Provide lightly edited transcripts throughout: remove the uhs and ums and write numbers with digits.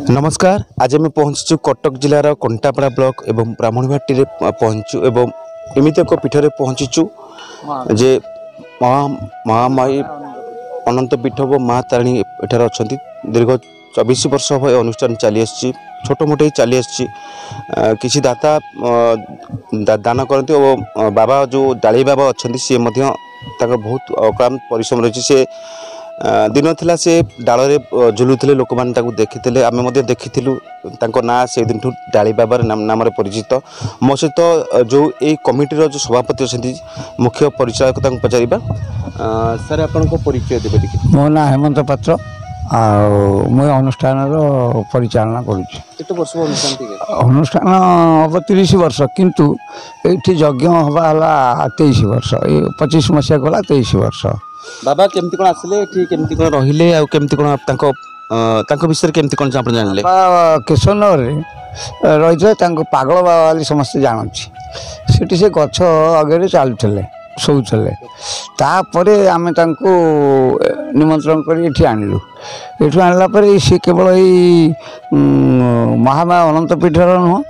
नमस्कार। आज आम पहुँचु कटक जिलार कंटापड़ा ब्लॉक एवं ब्राह्मणीघाटी पहुँचु एवं एमती एक पीठ में पहुँचीचु जे महामाई अनंत पीठ व माँ तारिणी एठार अच्छा दीर्घ 24 वर्ष हम अनुष्ठान चली आसी छोट मोटे चली आसी किसी दाता दान करती और बाबा जो डाली बाबा अच्छा सी बहुत अक्लांत परिश्रम रही से दिन थिला से डाल झुलुले लोक मैंने देखी आम देखी ना से दिन डाली बाबार नाम परिचित मो सहित जो ये कमिटीर जो सभापति अच्छा मुख्य परिचायक पचार सर आपण परिचय देवे देखिए। मो ना हेमंत पात्र मुझे अनुष्ठान परिचालना अनुष्ठान हम 30 वर्ष किंतु ये यज्ञ हवा 23 वर्ष 25 मसीहा गला 23 वर्ष। बाबा केमती कौन आसिले केमती कौन रहिले आ केमती कौन तांको विषय केमती कौन आप जानले? केशवनगर रही पागल बाबा समस्ते जानती सेठी से गछ अगे चलुले शोले तापर आम निमंत्रण कर आणलु ये आणला सी केवल यही महामाया अनंत पीठर नुह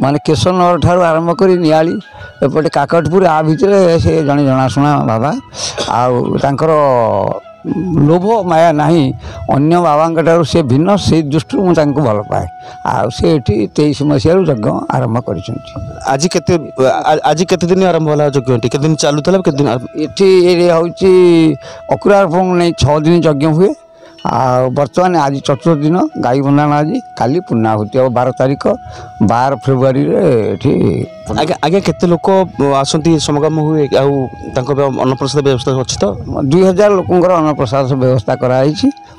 माने केशवनगर ठार आरंभ कर नियाली एपटे काकटपुर आ भितर से जड़े जनाशुना बाबा आर लोभ माया नहीं अन्य बाबा ठार से भिन्न से दृष्टि मुझे भल पाए आसे 23 मसीह यज्ञ आरंभ कर। आज केते दिन आरंभ होला यज्ञ केते दिन चालू केते दिन ये हूँ अकुरार्पण नहीं 6 दिन यज्ञ हुए बर्तमान आज चतुर्थ दिन गाई बंधाण आज काली पूर्णाहुति हम 12 तारीख 12 फेब्रुआरी आगे केते लोक आसती समागम हुए अन्नप्रसाद व्यवस्था अच्छी तो 2000 लोकर अन्नप्रसाद व्यवस्था कराई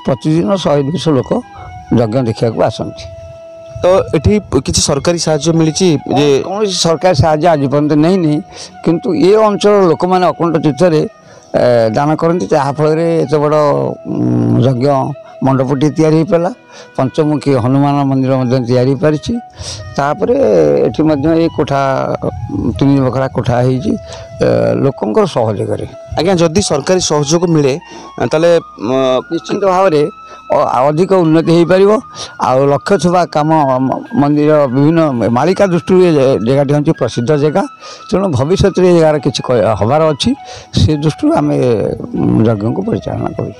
प्रतिदिन 100-200 लोक यज्ञ देखा आसती। तो ये किसी सरकारी साहाय्य मिली कौन सरकारी साहाय्य आज पर्यंत नहीं किंतु ये अंचल लोक मैंने अकुंठ तीर्थरे दान करती जहाँफल एत बड़ यज्ञ मंडपटी तैयारी पारा पंचमुखी हनुमान मंदिर तैयारी पारिपर ये कोठा 3 बखरा कोठा लोकंर सहयोग आज्ञा जदि सरकारी सहयोग मिले ताले निश्चित भाव में अधिक उन्नति हो पार लक्ष्य छुआ कम मंदिर विभिन्न मालिका दृष्टि जगह हूँ प्रसिद्ध जगह तेणु भविष्य जगार किसी हबार अच्छी से दृष्टि आम यज्ञ को परिचालना कर।